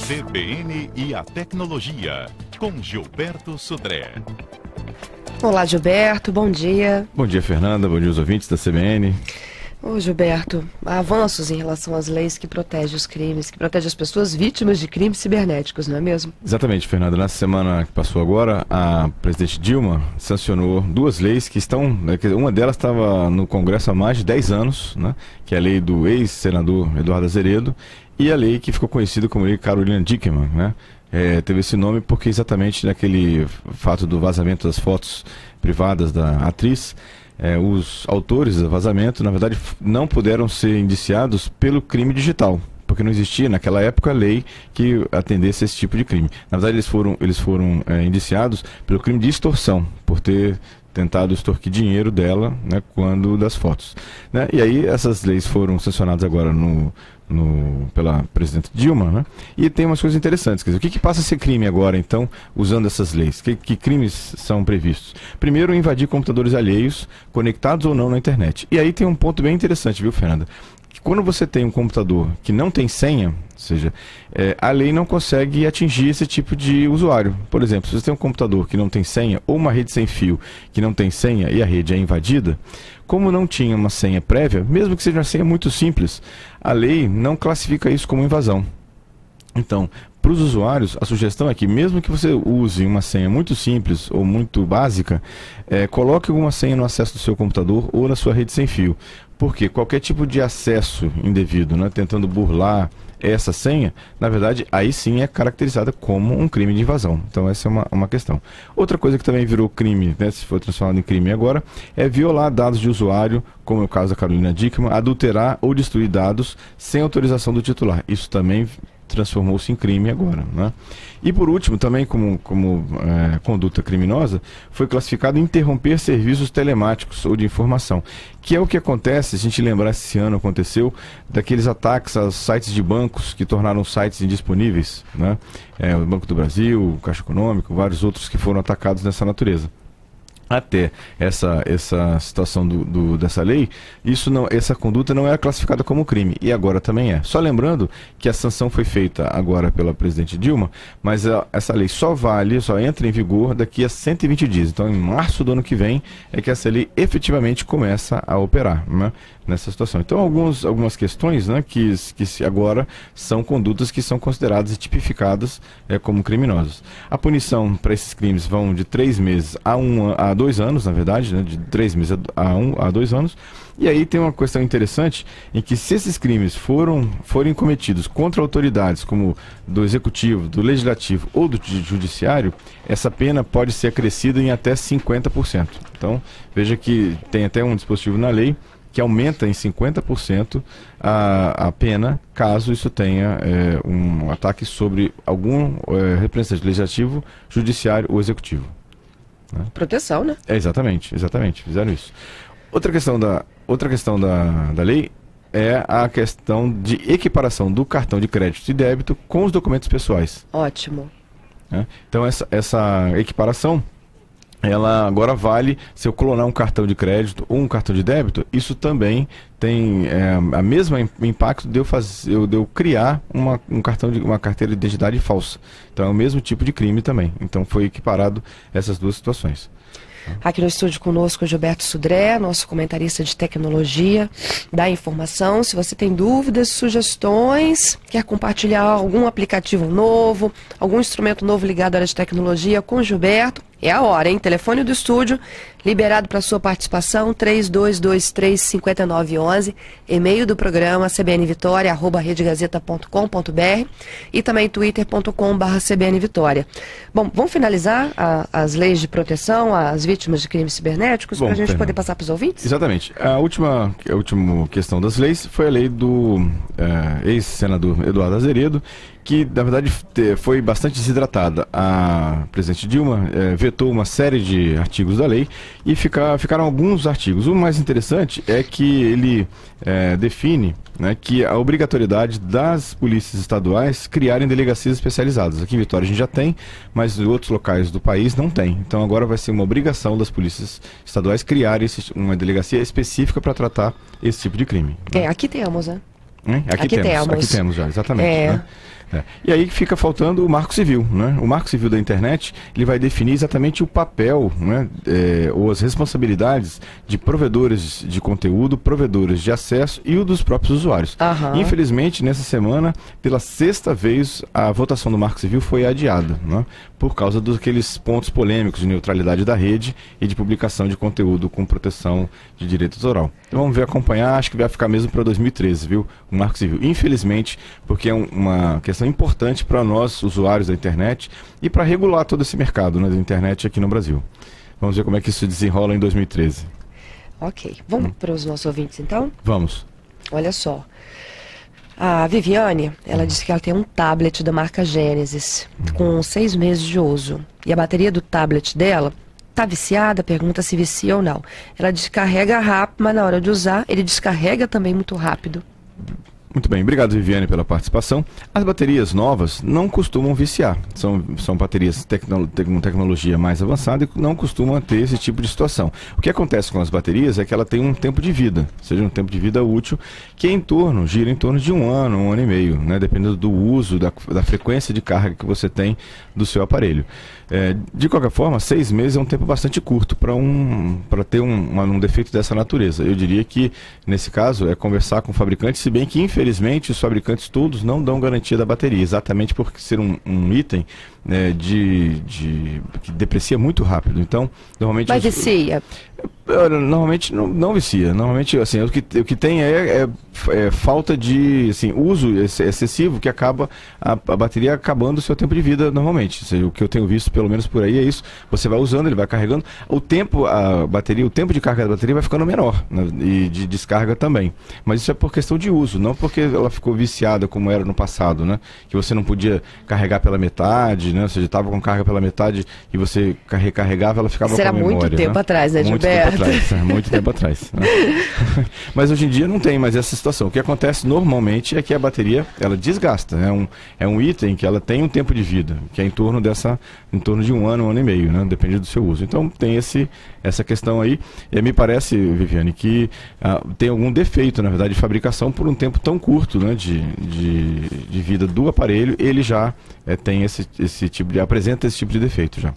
CBN e a tecnologia, com Gilberto Sudré. Olá, Gilberto, bom dia. Bom dia, Fernanda, bom dia aos ouvintes da CBN. Ô, Gilberto, há avanços em relação às leis que protegem os crimes, que protegem as pessoas vítimas de crimes cibernéticos, não é mesmo? Exatamente, Fernanda. Na semana que passou agora, a presidente Dilma sancionou duas leis que estão... Uma delas estava no Congresso há mais de 10 anos, né? Que é a lei do ex-senador Eduardo Azeredo e a lei que ficou conhecida como lei Carolina Dickmann, né? Teve esse nome porque exatamente naquele fato do vazamento das fotos privadas da atriz, os autores do vazamento, na verdade, não puderam ser indiciados pelo crime digital, porque não existia naquela época lei que atendesse a esse tipo de crime. Na verdade, eles foram indiciados pelo crime de extorsão, por ter tentado extorquir dinheiro dela, né, quando das fotos, né? E aí essas leis foram sancionadas agora pela presidente Dilma, né? E tem umas coisas interessantes. Quer dizer, o que passa a ser crime agora, então, usando essas leis? Que crimes são previstos? Primeiro, invadir computadores alheios, conectados ou não na internet. E aí tem um ponto bem interessante, viu, Fernanda? Que quando você tem um computador que não tem senha, ou seja, a lei não consegue atingir esse tipo de usuário. Por exemplo, se você tem um computador que não tem senha, ou uma rede sem fio que não tem senha e a rede é invadida, como não tinha uma senha prévia, mesmo que seja uma senha muito simples, a lei não classifica isso como invasão. Então, para os usuários, a sugestão é que mesmo que você use uma senha muito simples ou muito básica, coloque alguma senha no acesso do seu computador ou na sua rede sem fio. Porque qualquer tipo de acesso indevido, né, tentando burlar essa senha, na verdade, aí sim é caracterizada como um crime de invasão. Então essa é uma questão. Outra coisa que também virou crime, né, se for transformado em crime agora, é violar dados de usuário, como é o caso da Carolina Dickmann, adulterar ou destruir dados sem autorização do titular. Isso também transformou-se em crime agora, né? E por último, também como conduta criminosa, foi classificado interromper serviços telemáticos ou de informação, que é o que acontece, se a gente lembrar, esse ano aconteceu, daqueles ataques aos sites de bancos que tornaram sites indisponíveis, né? O Banco do Brasil, o Caixa Econômico, vários outros que foram atacados nessa natureza. Até essa situação dessa lei, essa conduta não era classificada como crime, e agora também é. Só lembrando que a sanção foi feita agora pela presidente Dilma, mas essa lei só entra em vigor daqui a 120 dias. Então, em março do ano que vem, é que essa lei efetivamente começa a operar, né, nessa situação. Então, algumas questões, né, que agora são condutas que são consideradas e tipificadas como criminosas. A punição para esses crimes vão de 3 meses a 2 anos, na verdade, né, de 3 meses a 2 anos. E aí tem uma questão interessante em que, se esses crimes forem cometidos contra autoridades como do Executivo, do Legislativo ou do Judiciário, essa pena pode ser acrescida em até 50%. Então, veja que tem até um dispositivo na lei que aumenta em 50% a pena, caso isso tenha um ataque sobre algum representante legislativo, judiciário ou executivo. Né? Proteção, né? Exatamente, fizeram isso. Outra questão da lei é a questão de equiparação do cartão de crédito e débito com os documentos pessoais. Ótimo. Né? Então essa equiparação, ela agora vale se eu clonar um cartão de crédito ou um cartão de débito. Isso também tem a mesma impacto de eu criar uma carteira de identidade falsa. Então é o mesmo tipo de crime também. Então foi equiparado essas duas situações. Aqui no estúdio conosco o Gilberto Sudré, nosso comentarista de tecnologia, da informação. Se você tem dúvidas, sugestões, quer compartilhar algum aplicativo novo, algum instrumento novo ligado à área de tecnologia com o Gilberto, é a hora, hein? Telefone do estúdio, liberado para sua participação, 3223-5911, e-mail do programa cbnvitoria@redegazeta.com.br e também twitter.com/cbnvitoria. Bom, vamos finalizar as leis de proteção às vítimas de crimes cibernéticos, para a gente poder passar para os ouvintes? Exatamente. A última questão das leis foi a lei do ex-senador Eduardo Azeredo, que, na verdade, foi bastante desidratada. A presidente Dilma vetou uma série de artigos da lei e ficaram alguns artigos. O mais interessante é que ele define, né, que a obrigatoriedade das polícias estaduais criarem delegacias especializadas. Aqui em Vitória a gente já tem, mas em outros locais do país não tem. Então agora vai ser uma obrigação das polícias estaduais criarem uma delegacia específica para tratar esse tipo de crime. Aqui temos, né? Aqui temos já, exatamente. Né? E aí fica faltando o Marco Civil, né? O Marco Civil da internet, ele vai definir exatamente o papel, né? Ou as responsabilidades de provedores de conteúdo, provedores de acesso e o dos próprios usuários. Infelizmente, nessa semana, pela 6ª vez, a votação do Marco Civil foi adiada, né? Por causa daqueles pontos polêmicos de neutralidade da rede e de publicação de conteúdo com proteção de direito autoral. Então vamos ver, acompanhar, acho que vai ficar mesmo para 2013, viu? O Marco Civil. Infelizmente, porque é uma questão importante para nós, usuários da internet, e para regular todo esse mercado, né, da internet aqui no Brasil. Vamos ver como é que isso se desenrola em 2013. Ok. Vamos para os nossos ouvintes, então? Vamos. Olha só. A Viviane, ela disse que ela tem um tablet da marca Genesis, com 6 meses de uso. E a bateria do tablet dela tá viciada, pergunta se vicia ou não. Ela descarrega rápido, mas na hora de usar, ele descarrega também muito rápido. Muito bem, obrigado Viviane pela participação. As baterias novas não costumam viciar, são baterias com tecnologia mais avançada e não costumam ter esse tipo de situação. O que acontece com as baterias é que ela tem um tempo de vida, seja um tempo de vida útil, que gira em torno de 1 ano, 1 ano e meio, né, dependendo do uso, da frequência de carga que você tem do seu aparelho. De qualquer forma, 6 meses é um tempo bastante curto para ter um defeito dessa natureza. Eu diria que, nesse caso, é conversar com o fabricante, se bem que, infelizmente, os fabricantes todos não dão garantia da bateria, exatamente por ser um item que deprecia muito rápido. Então, normalmente... Mas vicia? Normalmente não vicia. Normalmente, assim, o que tem é falta de uso excessivo, que acaba a bateria acabando o seu tempo de vida normalmente. Ou seja, o que eu tenho visto, pelo menos por aí, é isso. Você vai usando, ele vai carregando. O tempo de carga da bateria vai ficando menor, né, e de descarga também. Mas isso é por questão de uso, não porque ela ficou viciada como era no passado, né? Que você não podia carregar pela metade, né? Ou seja, estava com carga pela metade e você recarregava, ela ficava com a memória. Isso era muito tempo atrás, né, Gilberto? Muito tempo atrás. Né? Mas hoje em dia não tem mais essa situação. O que acontece normalmente é que a bateria, ela desgasta. É um item que ela tem um tempo de vida, que é em torno de 1 ano, 1 ano e meio, né? Depende do seu uso. Então tem essa questão aí. E me parece, Viviane, que tem algum defeito, na verdade, de fabricação por um tempo tão curto, né, de vida do aparelho, ele já tem apresenta esse tipo de defeito já.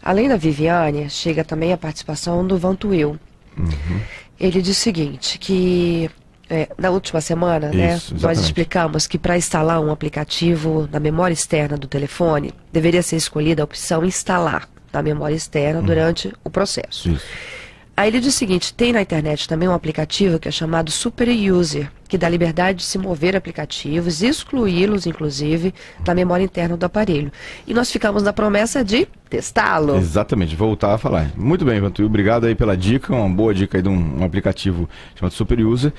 Além da Viviane, chega também a participação do Vantuil. Ele diz o seguinte, que na última semana, nós explicamos que para instalar um aplicativo na memória externa do telefone, deveria ser escolhida a opção instalar na memória externa durante o processo. Isso. Aí ele diz o seguinte, tem na internet também um aplicativo que é chamado Super User, que dá liberdade de se mover aplicativos, excluí-los, inclusive, da memória interna do aparelho. E nós ficamos na promessa de testá-lo. Exatamente, voltar a falar. Muito bem, Vantuil, obrigado aí pela dica, uma boa dica aí de um aplicativo chamado Super User.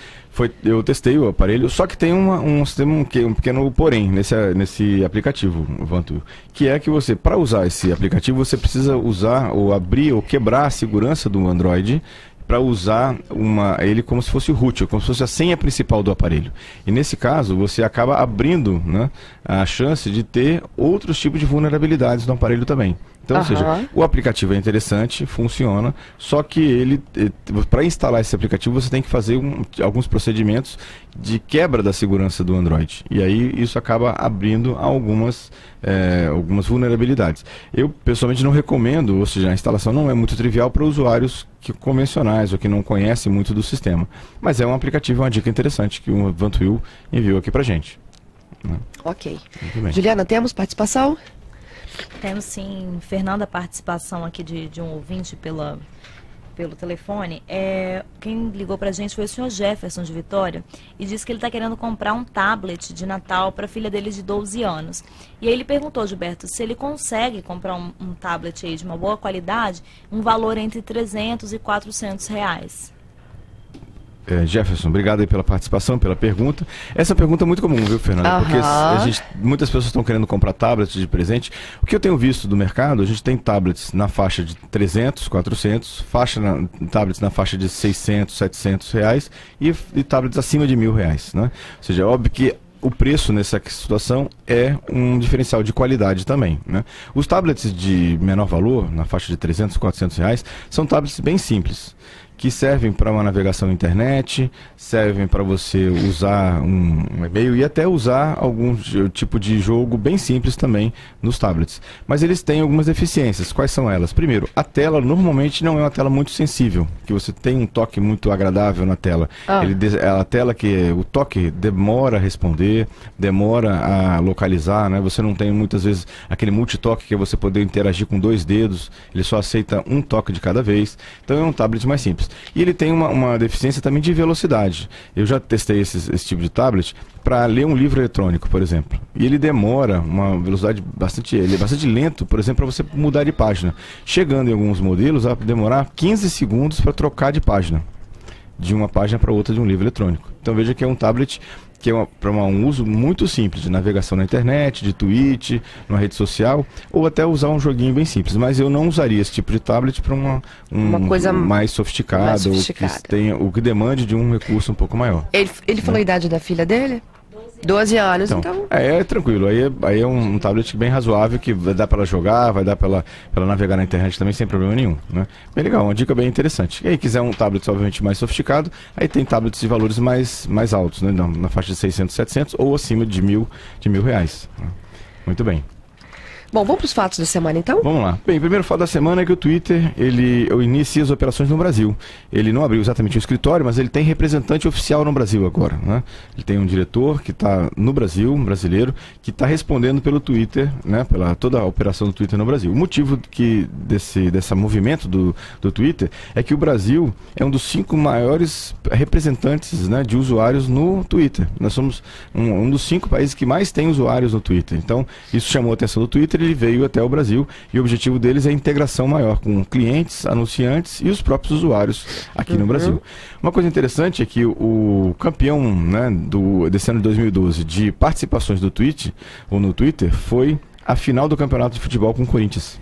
Eu testei o aparelho, só que tem um pequeno porém nesse aplicativo, Vantuil, que é que você, para usar esse aplicativo, você precisa usar ou abrir ou quebrar a segurança do Android para usar ele como se fosse o root, como se fosse a senha principal do aparelho. E nesse caso, você acaba abrindo, né, a chance de ter outros tipos de vulnerabilidades no aparelho também. Então, ou seja, o aplicativo é interessante, funciona, só que para instalar esse aplicativo você tem que fazer alguns procedimentos de quebra da segurança do Android. E aí isso acaba abrindo algumas vulnerabilidades. Eu pessoalmente não recomendo, ou seja, a instalação não é muito trivial para usuários convencionais ou que não conhecem muito do sistema. Mas é um aplicativo, uma dica interessante que o Vantuil enviou aqui pra gente. Ok. Juliana, temos participação? Temos sim, Fernanda, participação aqui de um ouvinte pelo telefone. Quem ligou pra gente foi o senhor Jefferson de Vitória e disse que ele está querendo comprar um tablet de Natal para a filha dele de 12 anos. E aí ele perguntou, Gilberto, se ele consegue comprar um tablet aí de uma boa qualidade, um valor entre 300 e 400 reais. Jefferson, obrigado aí pela participação, pela pergunta. Essa pergunta é muito comum, viu, Fernanda? Porque muitas pessoas estão querendo comprar tablets de presente. O que eu tenho visto do mercado, a gente tem tablets na faixa de 300, 400, tablets na faixa de 600, 700 reais e tablets acima de R$1.000, né? Ou seja, é óbvio que o preço nessa situação é um diferencial de qualidade também, né? Os tablets de menor valor, na faixa de 300, 400 reais, são tablets bem simples, que servem para uma navegação na internet, servem para você usar um e-mail e até usar algum tipo de jogo bem simples também nos tablets. Mas eles têm algumas deficiências. Quais são elas? Primeiro, a tela normalmente não é uma tela muito sensível, que você tem um toque muito agradável na tela. A tela que o toque demora a responder, demora a localizar, né? Você não tem muitas vezes aquele multitoque que é você poder interagir com 2 dedos, ele só aceita um toque de cada vez. Então é um tablet mais simples. E ele tem uma deficiência também de velocidade. Eu já testei esse tipo de tablet para ler um livro eletrônico, por exemplo. E ele demora uma velocidade ele é bastante lento, por exemplo, para você mudar de página. Chegando em alguns modelos, vai demorar 15 segundos para trocar de página, de uma página para outra de um livro eletrônico. Então veja que é um tablet que é para um uso muito simples, de navegação na internet, de tweet, numa rede social, ou até usar um joguinho bem simples. Mas eu não usaria esse tipo de tablet para uma coisa mais sofisticada, ou que demande de um recurso um pouco maior. Ele falou a idade da filha dele? 12 anos, então. É tranquilo. Aí é um tablet bem razoável, que vai dar para ela jogar, vai dar para ela navegar na internet também sem problema nenhum, né? Bem legal, uma dica bem interessante. E aí quiser um tablet obviamente mais sofisticado, aí tem tablets de valores mais altos, né? Na faixa de 600, 700 ou acima de R$ 1.000. Muito bem. Bom, vamos para os fatos da semana, então? Vamos lá. Bem, o primeiro fato da semana é que o Twitter, ele inicia as operações no Brasil. Ele não abriu exatamente um escritório, mas ele tem representante oficial no Brasil agora, né? Ele tem um diretor que está no Brasil, um brasileiro, que está respondendo pelo Twitter, né? Pela toda a operação do Twitter no Brasil. O motivo desse movimento do Twitter é que o Brasil é um dos 5 maiores representantes, né, de usuários no Twitter. Nós somos um dos 5 países que mais tem usuários no Twitter. Então, isso chamou a atenção do Twitter. Ele veio até o Brasil e o objetivo deles é a integração maior com clientes, anunciantes e os próprios usuários aqui no Brasil. Uma coisa interessante é que o campeão, né, desse ano de 2012 de participações do tweet, ou no Twitter, foi a final do campeonato de futebol com o Corinthians.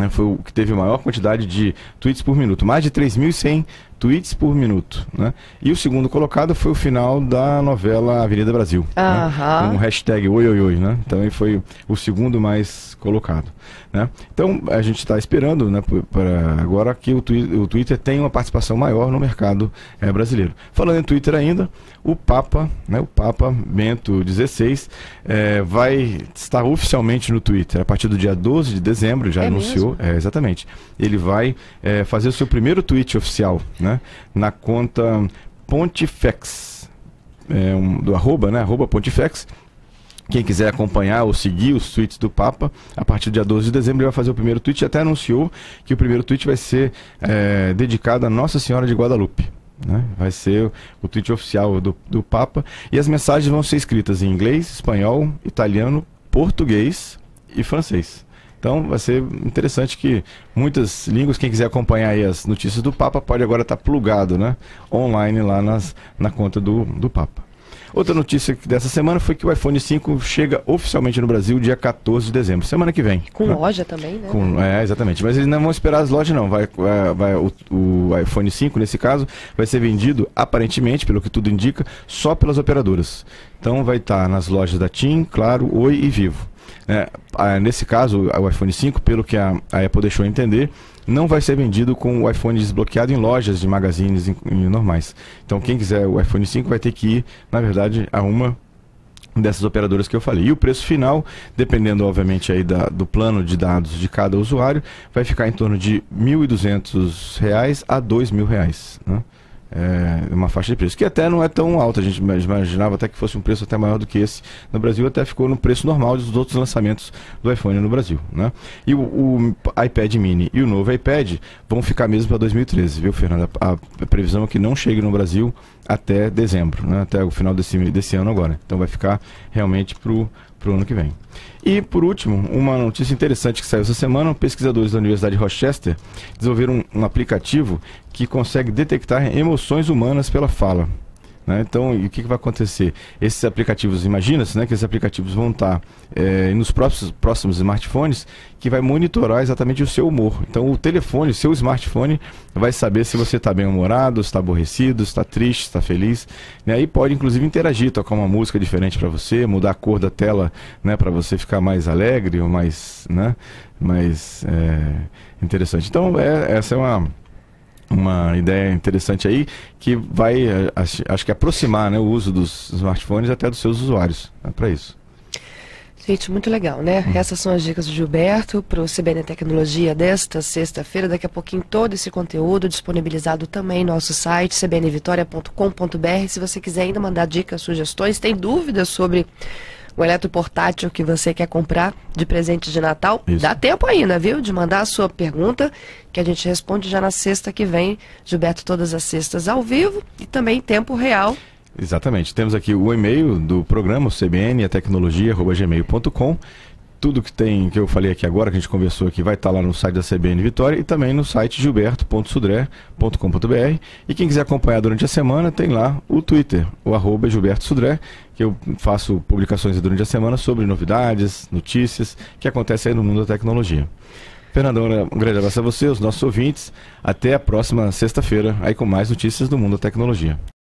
Foi o que teve a maior quantidade de tweets por minuto, mais de 3.100 tweets por minuto, né? E o segundo colocado foi o final da novela Avenida Brasil, né? Com o hashtag #oioioi, né? Então ele foi o segundo mais colocado, né? Então a gente está esperando, né, para agora que o Twitter tenha uma participação maior no mercado brasileiro. Falando em Twitter ainda, o Papa, né, o Papa Bento XVI vai estar oficialmente no Twitter a partir do dia 12 de dezembro, já anunciou, exatamente. Ele vai fazer o seu primeiro tweet oficial, né, na conta Pontifex, do arroba, né, @Pontifex. Quem quiser acompanhar ou seguir os tweets do Papa, a partir do dia 12 de dezembro ele vai fazer o primeiro tweet. Até anunciou que o primeiro tweet vai ser dedicado a Nossa Senhora de Guadalupe, né? Vai ser o tweet oficial do Papa. E as mensagens vão ser escritas em inglês, espanhol, italiano, português e francês. Então vai ser interessante que muitas línguas, quem quiser acompanhar aí as notícias do Papa, pode agora estar plugado, né, online lá na conta do Papa. Outra notícia dessa semana foi que o iPhone 5 chega oficialmente no Brasil dia 14 de dezembro, semana que vem. Com loja também, né? Exatamente. Mas eles não vão esperar as lojas, não. O iPhone 5, nesse caso, vai ser vendido, aparentemente, pelo que tudo indica, só pelas operadoras. Então vai estar nas lojas da TIM, Claro, Oi e Vivo. Nesse caso, o iPhone 5, pelo que a Apple deixou entender, não vai ser vendido com o iPhone desbloqueado em lojas de magazines normais. Então quem quiser o iPhone 5 vai ter que ir, na verdade, a uma dessas operadoras que eu falei. E o preço final, dependendo obviamente aí do plano de dados de cada usuário, vai ficar em torno de R$ 1.200 a R$ 2.000, né? Uma faixa de preço, que até não é tão alta. A gente imaginava até que fosse um preço até maior do que esse no Brasil, até ficou no preço normal dos outros lançamentos do iPhone no Brasil, né? E o iPad mini e o novo iPad vão ficar mesmo para 2013, viu, Fernanda? A previsão é que não chegue no Brasil até dezembro, né? Até o final desse ano agora. Então vai ficar realmente pro ano que vem. E, por último, uma notícia interessante que saiu essa semana: pesquisadores da Universidade de Rochester desenvolveram um aplicativo que consegue detectar emoções humanas pela fala, né? Então, e o que vai acontecer? Esses aplicativos, imagina-se, né, que esses aplicativos vão estar nos próximos smartphones, que vai monitorar exatamente o seu humor. Então o telefone, o seu smartphone, vai saber se você está bem-humorado, se está aborrecido, se está triste, se está feliz, né? Aí pode inclusive interagir, tocar uma música diferente para você, mudar a cor da tela, né, para você ficar mais alegre ou mais, né, mais interessante. Então essa é uma ideia interessante aí que vai, acho que aproximar, né, o uso dos smartphones até dos seus usuários. É para isso. Gente, muito legal, né? Essas são as dicas do Gilberto para o CBN Tecnologia desta sexta-feira. Daqui a pouquinho todo esse conteúdo disponibilizado também no nosso site, cbnvitoria.com.br. Se você quiser ainda mandar dicas, sugestões, tem dúvidas sobre o eletroportátil que você quer comprar de presente de Natal, Isso. dá tempo ainda, viu? De mandar a sua pergunta, que a gente responde já na sexta que vem. Gilberto, todas as sextas ao vivo e também em tempo real. Exatamente. Temos aqui o e-mail do programa, cbnatecnologia@gmail.com. Tudo que eu falei aqui agora, que a gente conversou aqui, vai estar lá no site da CBN Vitória e também no site gilberto.sudré.com.br. E quem quiser acompanhar durante a semana, tem lá o Twitter, o @GilbertoSudré, que eu faço publicações durante a semana sobre novidades, notícias que acontecem aí no mundo da tecnologia. Fernandão, um grande abraço a você, os nossos ouvintes. Até a próxima sexta-feira, aí com mais notícias do mundo da tecnologia.